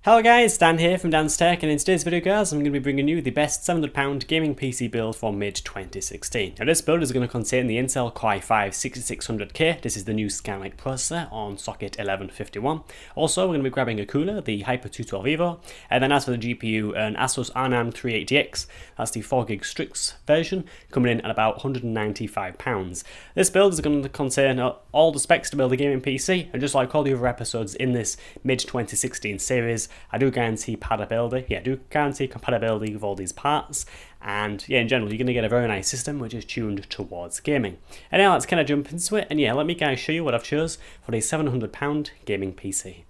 Hello guys, Dan here from Dan's Tech, and in today's video guys I'm going to be bringing you the best £700 gaming PC build for mid-2016. Now this build is going to contain the Intel Core i5-6600K, this is the new Skylake processor on socket 1151. Also we're going to be grabbing a cooler, the Hyper 212 Evo, and then as for the GPU, an Asus ROM 380X, that's the 4GB Strix version, coming in at about £195. This build is going to contain all the specs to build a gaming PC, and just like all the other episodes in this mid-2016 series, I do guarantee compatibility with all these parts, and yeah, in general you're going to get a very nice system which is tuned towards gaming. And now let's kind of jump into it, and yeah, let me guys show you what I've chose for a £700 gaming PC.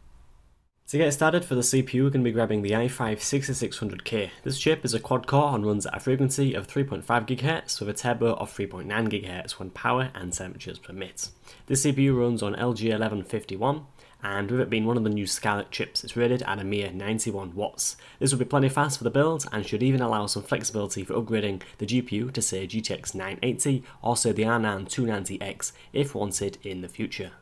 To get started, for the CPU we're going to be grabbing the i5-6600K. This chip is a quad core and runs at a frequency of 3.5 GHz with a turbo of 3.9 GHz when power and temperatures permit. This CPU runs on LG1151, and with it being one of the new Skylake chips, it's rated at a mere 91 watts. This will be plenty fast for the build and should even allow some flexibility for upgrading the GPU to say GTX 980 or say the ROM 290X if wanted in the future.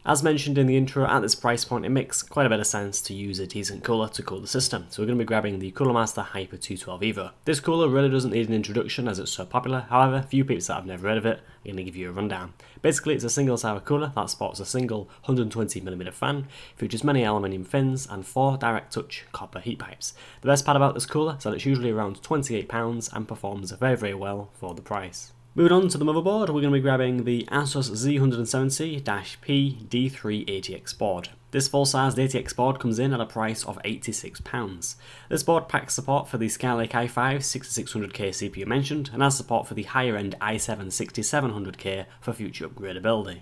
As mentioned in the intro, at this price point it makes quite a bit of sense to use a decent cooler to cool the system, so we're going to be grabbing the Cooler Master Hyper 212 Evo. This cooler really doesn't need an introduction as it's so popular, however, few people that have never heard of it are going to give you a rundown. Basically it's a single tower cooler that sports a single 120mm fan, features many aluminium fins and 4 direct touch copper heat pipes. The best part about this cooler is that it's usually around £28 and performs very well for the price. Moving on to the motherboard, we're going to be grabbing the Asus Z170-P D380X board. This full-sized ATX board comes in at a price of £86. This board packs support for the Skylake i5-6600K CPU mentioned, and has support for the higher-end i7-6700K for future upgradability.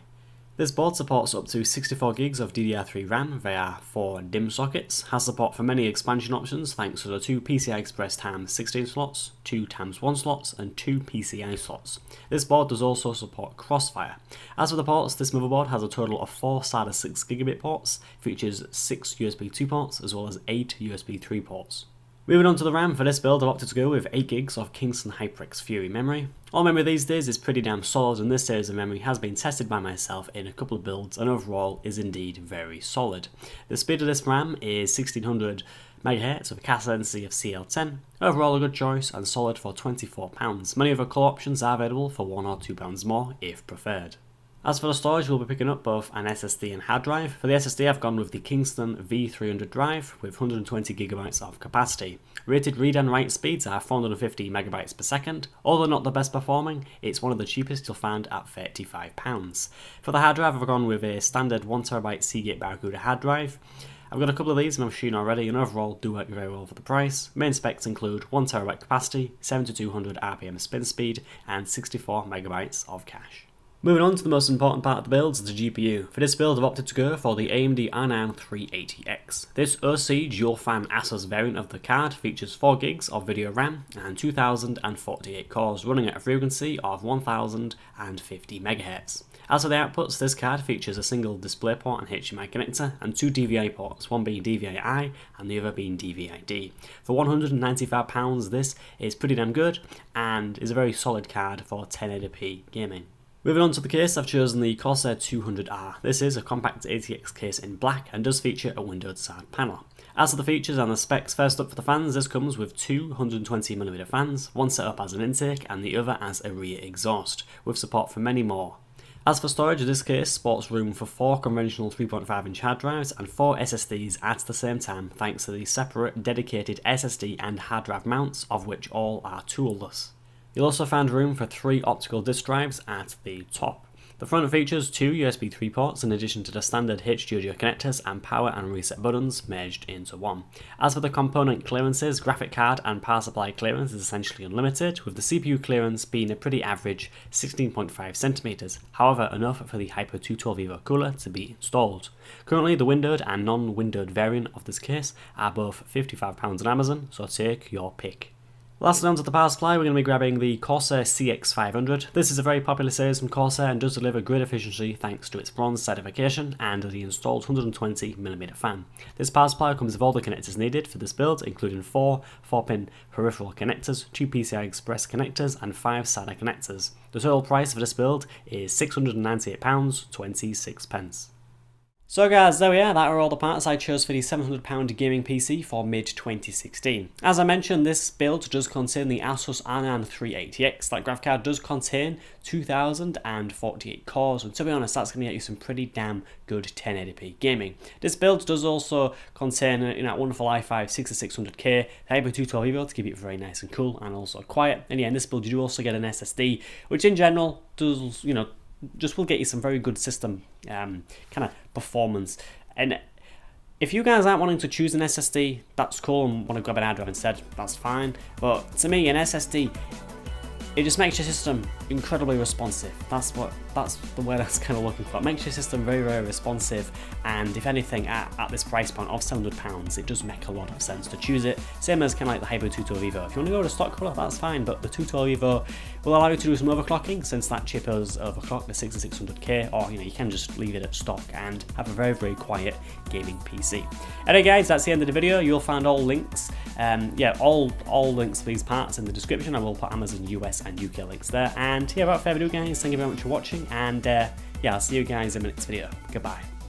This board supports up to 64GB of DDR3 RAM via 4 DIMM sockets, has support for many expansion options thanks to the 2 PCI Express x16 slots, 2 x1 slots and 2 PCI slots. This board does also support Crossfire. As for the ports, this motherboard has a total of 4 SATA 6GB ports, features 6 USB 2 ports as well as 8 USB 3 ports. Moving on to the RAM, for this build I've opted to go with 8GB of Kingston HyperX Fury memory. All memory these days is pretty damn solid, and this series of memory has been tested by myself in a couple of builds and overall is indeed very solid. The speed of this RAM is 1600 MHz with a CAS latency of CL10. Overall a good choice and solid for £24. Many other colour options are available for £1 or £2 more if preferred. As for the storage, we'll be picking up both an SSD and hard drive. For the SSD I've gone with the Kingston V300 drive with 120GB of capacity. Rated read and write speeds are 450 MB per second. Although not the best performing, it's one of the cheapest you'll find at £35. For the hard drive I've gone with a standard 1TB Seagate Barracuda hard drive. I've got a couple of these in my machine already and overall do work very well for the price. Main specs include 1TB capacity, 7200 RPM spin speed and 64 MB of cache. Moving on to the most important part of the build, the GPU. For this build I've opted to go for the AMD ROM 380X. This OC dual fan Asus variant of the card features 4GB of video RAM and 2048 cores running at a frequency of 1050 MHz. As for the outputs, this card features a single DisplayPort and HDMI connector and 2 DVI ports, one being DVI-I and the other being DVI-D. For £195 this is pretty damn good and is a very solid card for 1080p gaming. Moving on to the case, I've chosen the Corsair 200R. This is a compact ATX case in black and does feature a windowed side panel. As for the features and the specs, first up for the fans, this comes with two 120mm fans, one set up as an intake and the other as a rear exhaust, with support for many more. As for storage, this case sports room for 4 conventional 3.5-inch hard drives and 4 SSDs at the same time thanks to the separate dedicated SSD and hard drive mounts, of which all are toolless. You'll also find room for 3 optical disk drives at the top. The front features 2 USB 3 ports in addition to the standard HDaudio connectors and power and reset buttons merged into one. As for the component clearances, graphic card and power supply clearance is essentially unlimited, with the CPU clearance being a pretty average 16.5cm, however enough for the Hyper 212 Evo cooler to be installed. Currently the windowed and non-windowed variant of this case are both £55 on Amazon, so take your pick. Lastly, onto the power supply, we're going to be grabbing the Corsair CX500. This is a very popular series from Corsair and does deliver great efficiency thanks to its bronze certification and the installed 120mm fan. This power supply comes with all the connectors needed for this build, including 4 4-pin peripheral connectors, 2 PCI Express connectors and 5 SATA connectors. The total price for this build is £698.26. So guys, there we are, that are all the parts I chose for the £700 gaming PC for mid-2016. As I mentioned, this build does contain the Asus R9 380X. That graphic card does contain 2048 cores, and to be honest, that's going to get you some pretty damn good 1080p gaming. This build does also contain that wonderful i5 6600K, Hyper 212 EVO to keep it very nice and cool and also quiet. And yeah, in this build you do also get an SSD, which in general does, just will get you some very good system kind of performance. And if you guys aren't wanting to choose an SSD, that's cool, and want to grab an hard drive instead, that's fine. But to me, an SSD, it just makes your system incredibly responsive. That's the word I was kind of looking for. It makes your system very, very responsive, and if anything, at this price point of £700, it does make a lot of sense to choose it. Same as kind of like the Hyper 212 EVO. If you want to go to stock color, that's fine, but the 212 EVO will allow you to do some overclocking, since that chip is overclocked, the 6600K, or you can just leave it at stock and have a very, very quiet gaming PC. Anyway guys, that's the end of the video. You'll find all links, all links for these parts in the description. I will put Amazon US and UK links there. And yeah, without further ado guys, thank you very much for watching, and yeah, I'll see you guys in the next video. Goodbye.